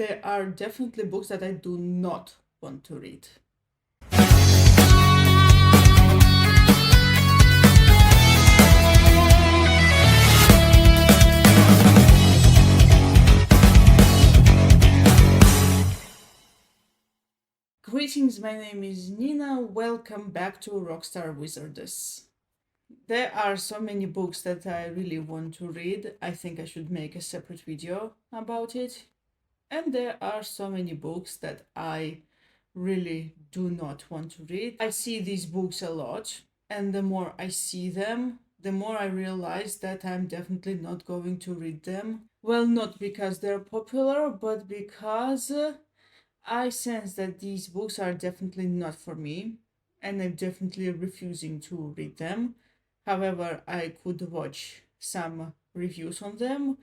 there are definitely books that I do not want to read. Greetings, my name is Nina. Welcome back to Rockstar Wizardess. There are so many books that I really want to read. I think I should make a separate video about it. And there are so many books that I really do not want to read. I see these books a lot, and the more I see them, the more I realize that I'm definitely not going to read them. Well, not because they're popular, but because I sense that these books are definitely not for me, and I'm definitely refusing to read them. However, I could watch some reviews on them,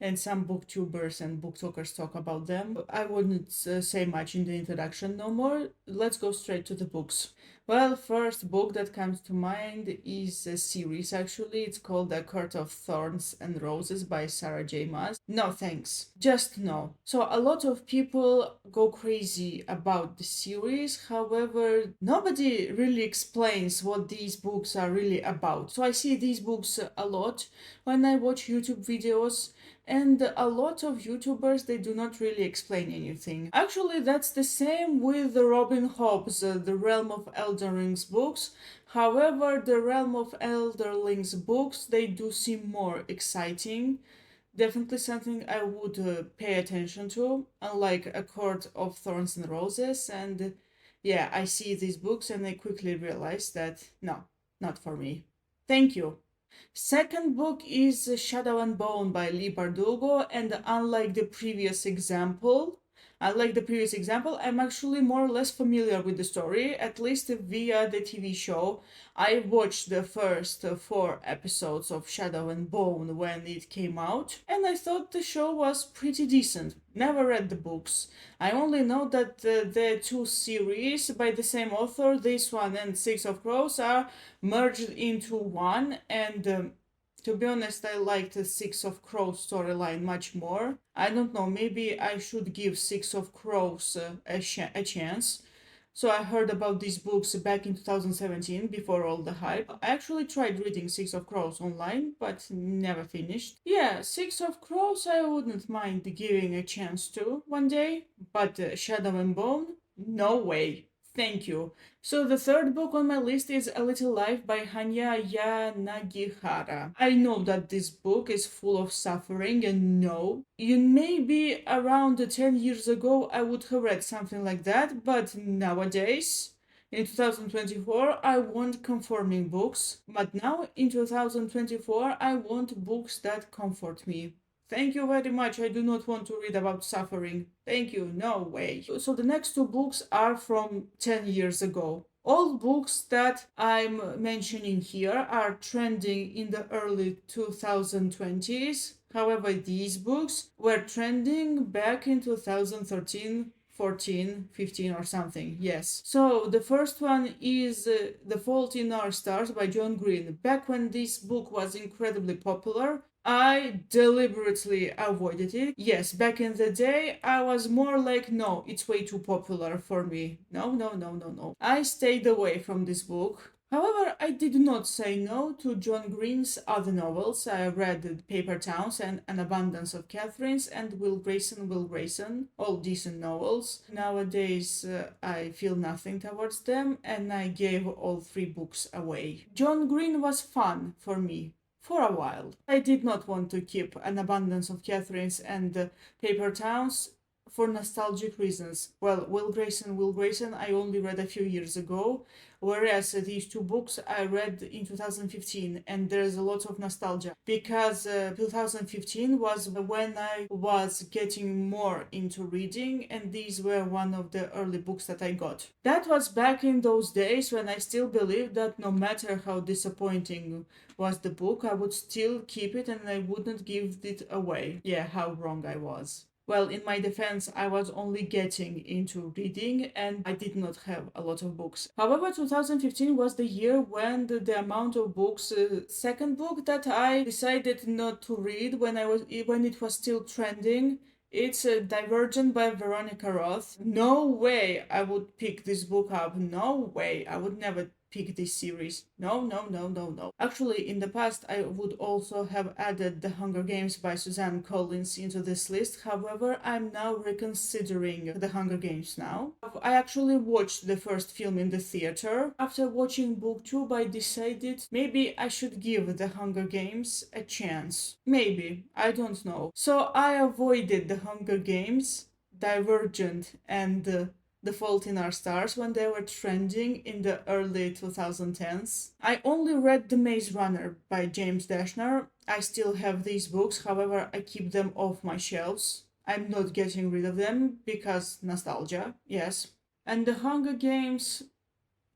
and some booktubers and booktalkers talk about them. I wouldn't say much in the introduction no more. Let's go straight to the books. Well, first book that comes to mind is a series actually. It's called A Court of Thorns and Roses by Sarah J. Maas. No thanks. Just no. So a lot of people go crazy about the series. However, nobody really explains what these books are really about. So I see these books a lot when I watch YouTube videos. And a lot of YouTubers, they do not really explain anything. Actually, that's the same with the Robin Hobb's The Realm of Elden Rings books. However, the Realm of Elden Rings books, they do seem more exciting. Definitely something I would pay attention to, unlike A Court of Thorns and Roses. And yeah, I see these books and I quickly realize that no, not for me. Thank you. Second book is Shadow and Bone by Lee Bardugo, and unlike the previous example, I'm actually more or less familiar with the story, at least via the TV show. I watched the first 4 episodes of Shadow and Bone when it came out, and I thought the show was pretty decent. Never read the books. I only know that the 2 series by the same author, this one and Six of Crows, are merged into one, and to be honest, I liked the Six of Crows storyline much more. I don't know, maybe I should give Six of Crows a chance. So I heard about these books back in 2017, before all the hype. I actually tried reading Six of Crows online, but never finished. Yeah, Six of Crows I wouldn't mind giving a chance to one day, but Shadow and Bone? No way. Thank you. So the third book on my list is A Little Life by Hanya Yanagihara. I know that this book is full of suffering, and no, maybe around 10 years ago I would have read something like that, but nowadays, in 2024, I want conforming books, but now in 2024, I want books that comfort me. Thank you very much. I do not want to read about suffering. Thank you. No way. So the next 2 books are from 10 years ago. All books that I'm mentioning here are trending in the early 2020s. However, these books were trending back in 2013, 14, 15 or something, yes. So the first one is The Fault in Our Stars by John Green. Back when this book was incredibly popular, I deliberately avoided it. Yes, back in the day, I was more like, no, it's way too popular for me. No. I stayed away from this book. However, I did not say no to John Green's other novels. I read Paper Towns and An Abundance of Catherines and Will Grayson, all decent novels. Nowadays, I feel nothing towards them, and I gave all 3 books away. John Green was fun for me. For a while. I did not want to keep An Abundance of Catherines and Paper Towns for nostalgic reasons. Well, Will Grayson, I only read a few years ago, whereas these 2 books I read in 2015, and there's a lot of nostalgia because 2015 was when I was getting more into reading, and these were one of the early books that I got. That was back in those days when I still believed that no matter how disappointing was the book, I would still keep it and I wouldn't give it away. Yeah, how wrong I was. Well, in my defense, I was only getting into reading and I did not have a lot of books. However, 2015 was the year when the amount of books, second book that I decided not to read when it was still trending, It's Divergent by Veronica Roth. No way I would pick this book up. No way. I would never pick this series. No, no, no, no, no. Actually, in the past, I would also have added The Hunger Games by Suzanne Collins into this list. However, I'm now reconsidering The Hunger Games now. I actually watched the first film in the theater. After watching book 2, I decided maybe I should give The Hunger Games a chance. Maybe. I don't know. So I avoided The Hunger Games, Divergent, and The Fault in Our Stars when they were trending in the early 2010s. I only read The Maze Runner by James Dashner. I still have these books, however, I keep them off my shelves. I'm not getting rid of them because nostalgia, yes. And The Hunger Games,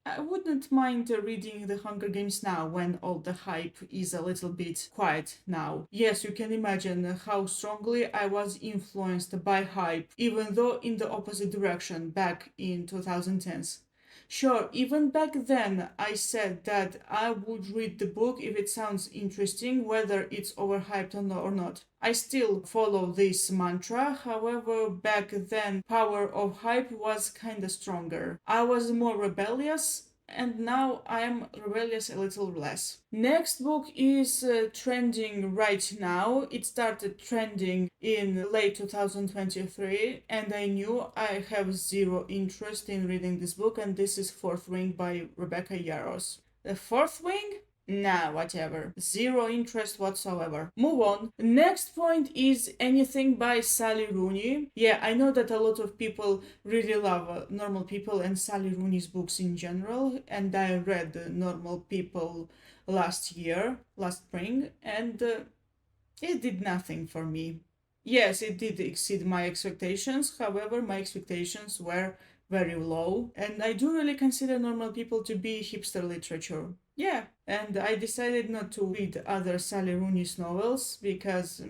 I wouldn't mind reading The Hunger Games now when all the hype is a little bit quiet now. Yes, you can imagine how strongly I was influenced by hype, even though in the opposite direction back in 2010s. Sure, even back then I said that I would read the book if it sounds interesting, whether it's overhyped or not. I still follow this mantra, however, back then power of hype was kinda stronger. I was more rebellious, and now I'm rebellious a little less. Next book is trending right now. It started trending in late 2023, and I knew I have zero interest in reading this book, and this is Fourth Wing by Rebecca Yarros. The Fourth Wing? Nah, whatever. Zero interest whatsoever. Move on. Next point is Anything by Sally Rooney. Yeah, I know that a lot of people really love Normal People and Sally Rooney's books in general, and I read Normal People last spring, and it did nothing for me. Yes, it did exceed my expectations, however, my expectations were very low, and I do really consider Normal People to be hipster literature. Yeah, and I decided not to read other Sally Rooney's novels because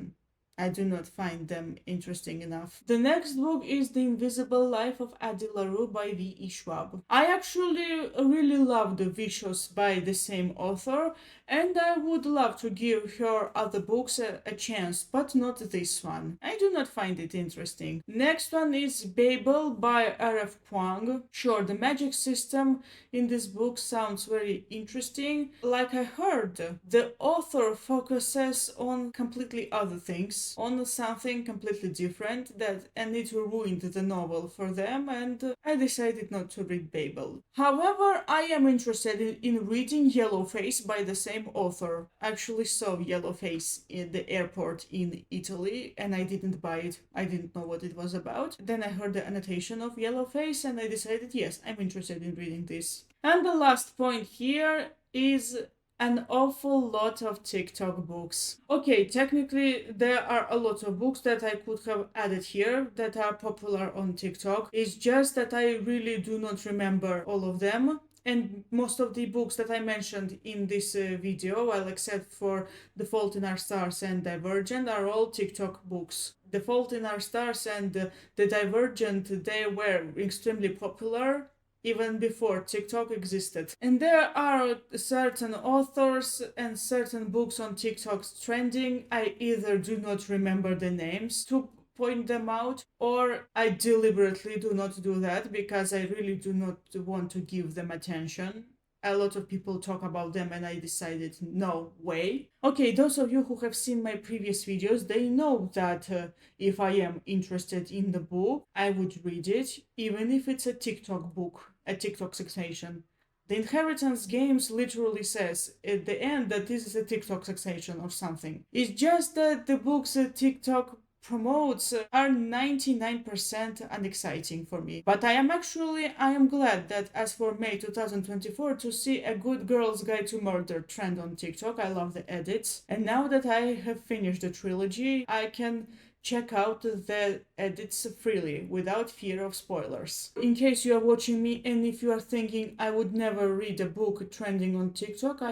I do not find them interesting enough. The next book is The Invisible Life of Addie LaRue by V.E. Schwab. I actually really loved Vicious by the same author, and I would love to give her other books a chance, but not this one. I do not find it interesting. Next one is Babel by R.F. Kuang. Sure, the magic system in this book sounds very interesting. Like I heard, the author focuses on completely other things, on something completely different, and it ruined the novel for them, and I decided not to read Babel. However, I am interested in reading Yellowface by the same author. I actually saw Yellowface in the airport in Italy, and I didn't buy it. I didn't know what it was about. Then I heard the annotation of Yellowface, and I decided, yes, I'm interested in reading this. And the last point here is an awful lot of TikTok books. Okay, technically there are a lot of books that I could have added here that are popular on TikTok. It's just that I really do not remember all of them. And most of the books that I mentioned in this video, well, except for The Fault in Our Stars and Divergent, are all TikTok books. The Fault in Our Stars and the Divergent, they were extremely popular even before TikTok existed. And there are certain authors and certain books on TikTok trending. I either do not remember the names to point them out, or I deliberately do not do that because I really do not want to give them attention. A lot of people talk about them and I decided no way. Okay, those of you who have seen my previous videos, they know that if I am interested in the book, I would read it, even if it's a TikTok book, a TikTok sensation. The Inheritance Games literally says at the end that this is a TikTok sensation or something. It's just that the books TikTok promotes are 99% unexciting for me. But I am glad that as for May 2024 to see a Good Girl's Guide to Murder trend on TikTok. I love the edits. And now that I have finished the trilogy, I can check out the edits freely without fear of spoilers. In case you are watching me and if you are thinking I would never read a book trending on TikTok,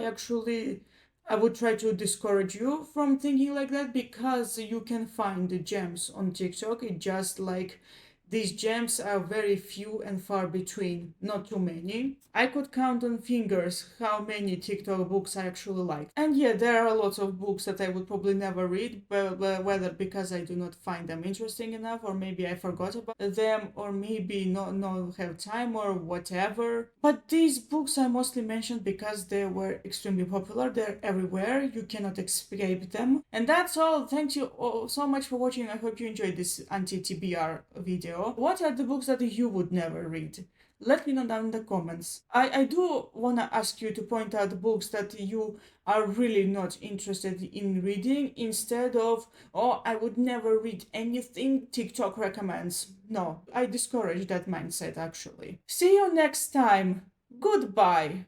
I would try to discourage you from thinking like that because you can find the gems on TikTok. It's just like These gems are very few and far between, not too many. I could count on fingers how many TikTok books I actually like. And yeah, there are lots of books that I would probably never read, but whether because I do not find them interesting enough, or maybe I forgot about them, or maybe not have time or whatever. But these books I mostly mentioned because they were extremely popular. They're everywhere. You cannot escape them. And that's all. Thank you all so much for watching. I hope you enjoyed this anti-TBR video. What are the books that you would never read? Let me know down in the comments. I do want to ask you to point out books that you are really not interested in reading instead of, oh, I would never read anything TikTok recommends. No, I discourage that mindset actually. See you next time. Goodbye.